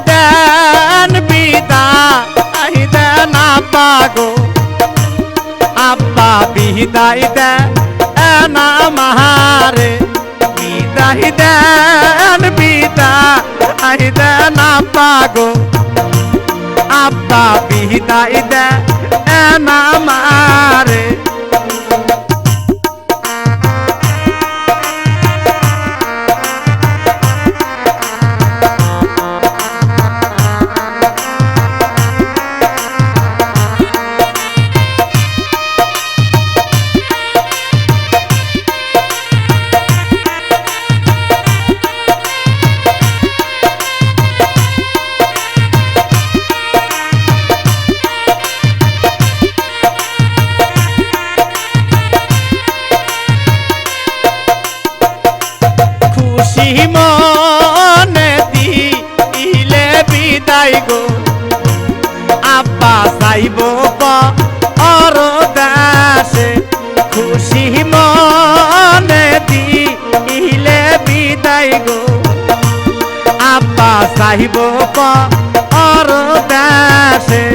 দেন বিদায় দেন আব্বা গো আব্বা বিদায় দেন আমারে বিদায় দেন আব্বা গো আব্বা বিদায় দেন আমারে খুশি মনে দিলে বিদায় গো আব্বা যাইব পরদেশে খুশি মনে দিলে বিদায় গো আব্বা যাইব পরদেশে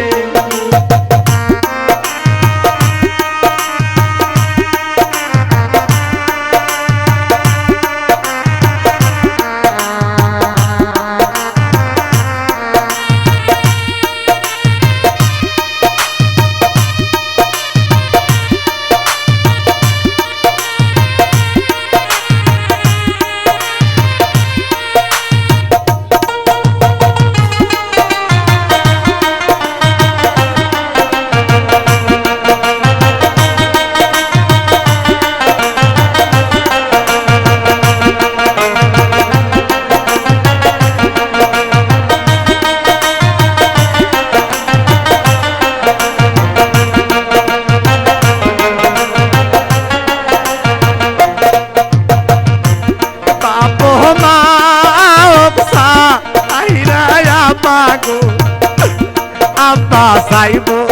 আব্বা যাইব